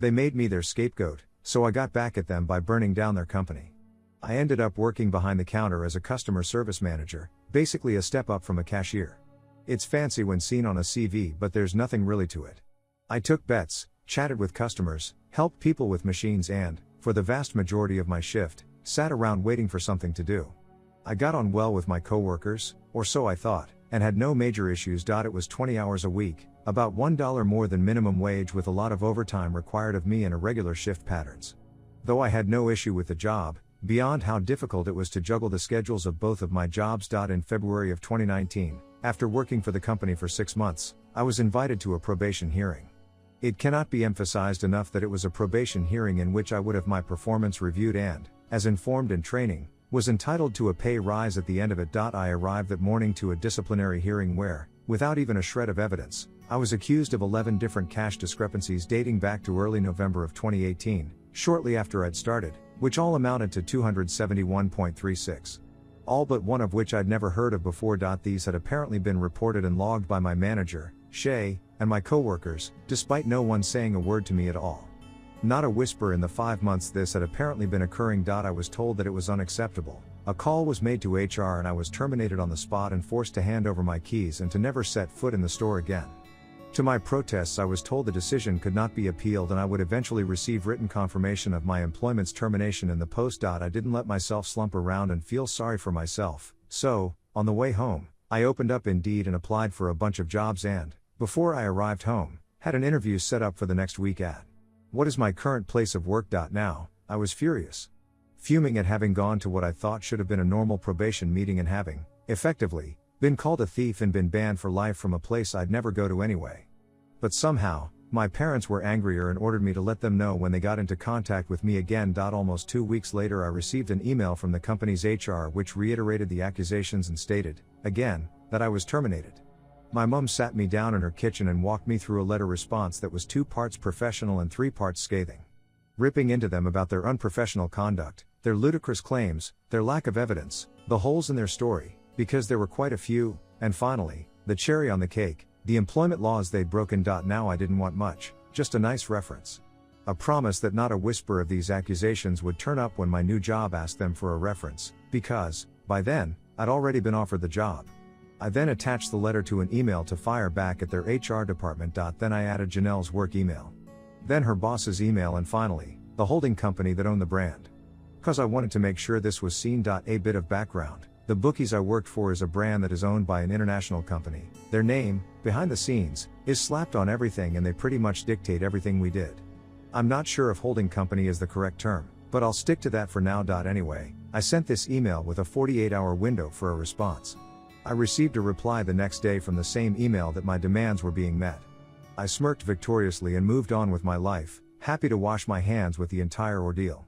They made me their scapegoat, so I got back at them by burning down their company. I ended up working behind the counter as a customer service manager, basically a step up from a cashier. It's fancy when seen on a CV, but there's nothing really to it. I took bets, chatted with customers, helped people with machines and, for the vast majority of my shift, sat around waiting for something to do. I got on well with my coworkers, or so I thought, and had no major issues. It was 20 hours a week, about $1 more than minimum wage, with a lot of overtime required of me and irregular shift patterns. Though I had no issue with the job, beyond how difficult it was to juggle the schedules of both of my jobs. In February of 2019, after working for the company for 6 months, I was invited to a probation hearing. It cannot be emphasized enough that it was a probation hearing in which I would have my performance reviewed and, as informed in training, was entitled to a pay rise at the end of it. I arrived that morning to a disciplinary hearing where, without even a shred of evidence, I was accused of 11 different cash discrepancies dating back to early November of 2018, shortly after I'd started, which all amounted to $271.36. All but one of which I'd never heard of before. These had apparently been reported and logged by my manager, Shay, and my coworkers, despite no one saying a word to me at all. Not a whisper in the 5 months this had apparently been occurring. I was told that it was unacceptable. A call was made to HR and I was terminated on the spot and forced to hand over my keys and to never set foot in the store again. To my protests, I was told the decision could not be appealed and I would eventually receive written confirmation of my employment's termination in the post. I didn't let myself slump around and feel sorry for myself, so, on the way home, I opened up Indeed and applied for a bunch of jobs and, before I arrived home, had an interview set up for the next week at what is my current place of work. Now, I was furious. Fuming at having gone to what I thought should have been a normal probation meeting and having, effectively, been called a thief and been banned for life from a place I'd never go to anyway. But somehow, my parents were angrier and ordered me to let them know when they got into contact with me again. Almost 2 weeks later, I received an email from the company's HR which reiterated the accusations and stated, again, that I was terminated. My mom sat me down in her kitchen and walked me through a letter response that was 2 parts professional and 3 parts scathing. Ripping into them about their unprofessional conduct, their ludicrous claims, their lack of evidence, the holes in their story, because there were quite a few, and finally, the cherry on the cake, the employment laws they'd broken. Now I didn't want much, just a nice reference. A promise that not a whisper of these accusations would turn up when my new job asked them for a reference, because, by then, I'd already been offered the job. I then attached the letter to an email to fire back at their HR department. Then I added Janelle's work email. Then her boss's email and finally, the holding company that owned the brand. Cause I wanted to make sure this was seen. A bit of background. The Bookies I worked for is a brand that is owned by an international company. Their name, behind the scenes, is slapped on everything and they pretty much dictate everything we did. I'm not sure if holding company is the correct term, but I'll stick to that for now. Anyway, I sent this email with a 48-hour window for a response. I received a reply the next day from the same email that my demands were being met. I smirked victoriously and moved on with my life, happy to wash my hands with the entire ordeal.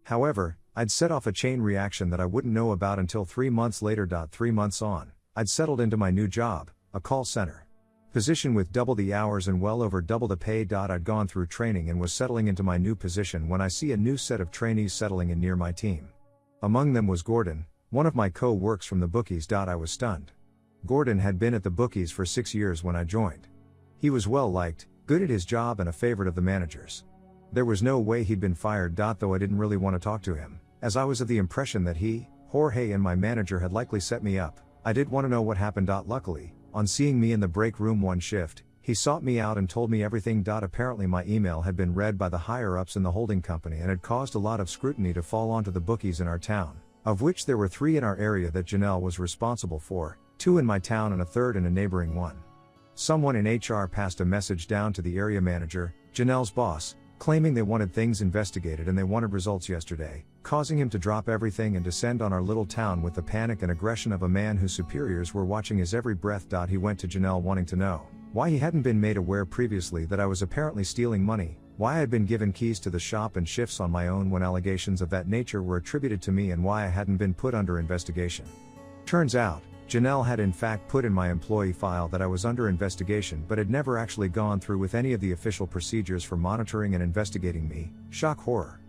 However, I'd set off a chain reaction that I wouldn't know about until 3 months later. 3 months on, I'd settled into my new job, a call center position with double the hours and well over double the pay. I'd gone through training and was settling into my new position when I see a new set of trainees settling in near my team. Among them was Gordon, one of my co-works from the Bookies. I was stunned. Gordon had been at the Bookies for 6 years when I joined. He was well liked, good at his job and a favorite of the managers. There was no way he'd been fired. Though I didn't really want to talk to him, as I was of the impression that he, Jorge, and my manager had likely set me up. I did want to know what happened. Luckily, on seeing me in the break room one shift, he sought me out and told me everything. Apparently my email had been read by the higher-ups in the holding company and had caused a lot of scrutiny to fall onto the Bookies in our town, of which there were 3 in our area that Janelle was responsible for, 2 in my town and a 3rd in a neighboring one. Someone in HR passed a message down to the area manager, Janelle's boss, claiming they wanted things investigated and they wanted results yesterday, causing him to drop everything and descend on our little town with the panic and aggression of a man whose superiors were watching his every breath. He went to Janelle wanting to know why he hadn't been made aware previously that I was apparently stealing money, why I had been given keys to the shop and shifts on my own when allegations of that nature were attributed to me, and why I hadn't been put under investigation. Turns out, Janelle had in fact put in my employee file that I was under investigation but had never actually gone through with any of the official procedures for monitoring and investigating me. Shock horror.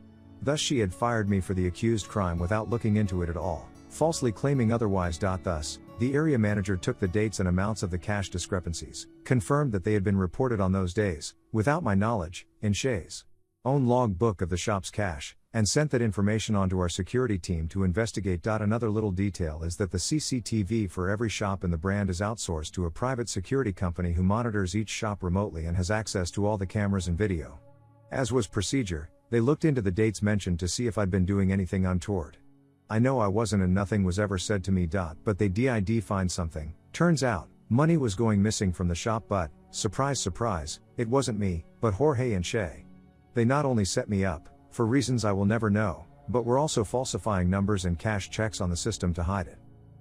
Thus she had fired me for the accused crime without looking into it at all, falsely claiming otherwise. Thus, the area manager took the dates and amounts of the cash discrepancies, confirmed that they had been reported on those days, without my knowledge, in Shay's own log book of the shop's cash, and sent that information on to our security team to investigate. Another little detail is that the CCTV for every shop in the brand is outsourced to a private security company who monitors each shop remotely and has access to all the cameras and video. As was procedure, they looked into the dates mentioned to see if I'd been doing anything untoward. I know I wasn't and nothing was ever said to me. But they did find something. Turns out, money was going missing from the shop, but, surprise surprise, it wasn't me, but Jorge and Shay. They not only set me up, for reasons I will never know, but were also falsifying numbers and cash checks on the system to hide it.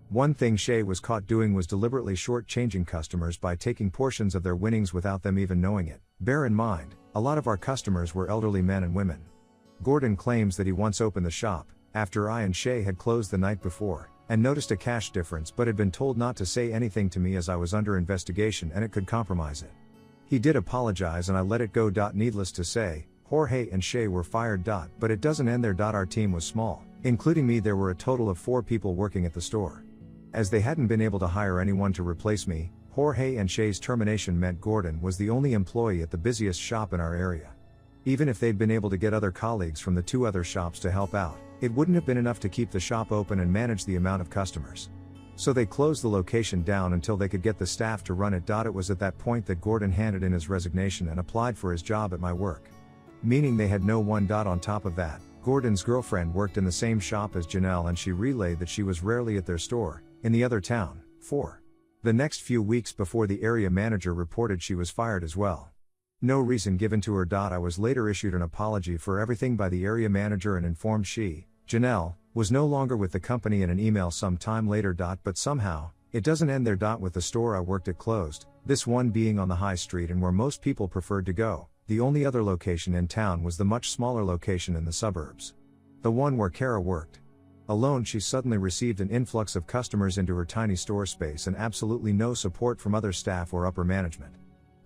One thing Shay was caught doing was deliberately short-changing customers by taking portions of their winnings without them even knowing it. Bear in mind, a lot of our customers were elderly men and women. Gordon claims that he once opened the shop, after I and Shay had closed the night before, and noticed a cash difference but had been told not to say anything to me as I was under investigation and it could compromise it. He did apologize and I let it go. Needless to say, Jorge and Shay were fired. But it doesn't end there. Our team was small. Including me, there were a total of 4 people working at the store. As they hadn't been able to hire anyone to replace me, Jorge and Shay's termination meant Gordon was the only employee at the busiest shop in our area. Even if they'd been able to get other colleagues from the 2 other shops to help out, it wouldn't have been enough to keep the shop open and manage the amount of customers. So they closed the location down until they could get the staff to run it. It was at that point that Gordon handed in his resignation and applied for his job at my work. Meaning they had no one. On top of that, Gordon's girlfriend worked in the same shop as Janelle and she relayed that she was rarely at their store, in the other town, for the next few weeks before the area manager reported she was fired as well. No reason given to her. I was later issued an apology for everything by the area manager and informed she, Janelle, was no longer with the company in an email some time later. But somehow, it doesn't end there. With the store I worked at closed, this one being on the high street and where most people preferred to go, the only other location in town was the much smaller location in the suburbs. The one where Kara worked. Alone, she suddenly received an influx of customers into her tiny store space and absolutely no support from other staff or upper management.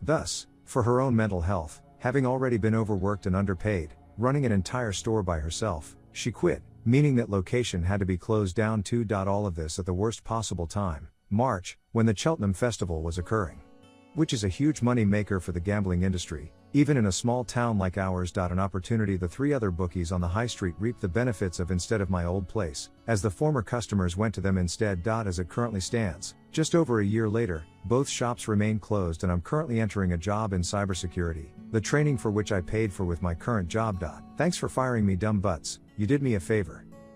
Thus, for her own mental health, having already been overworked and underpaid, running an entire store by herself, she quit, meaning that location had to be closed down too. All of this at the worst possible time, March, when the Cheltenham Festival was occurring. Which is a huge money maker for the gambling industry, even in a small town like ours. An opportunity the 3 other bookies on the high street reaped the benefits of instead of my old place, as the former customers went to them instead. As it currently stands, just over a year later, both shops remain closed and I'm currently entering a job in cybersecurity, the training for which I paid for with my current job. Thanks for firing me, dumb butts, you did me a favor.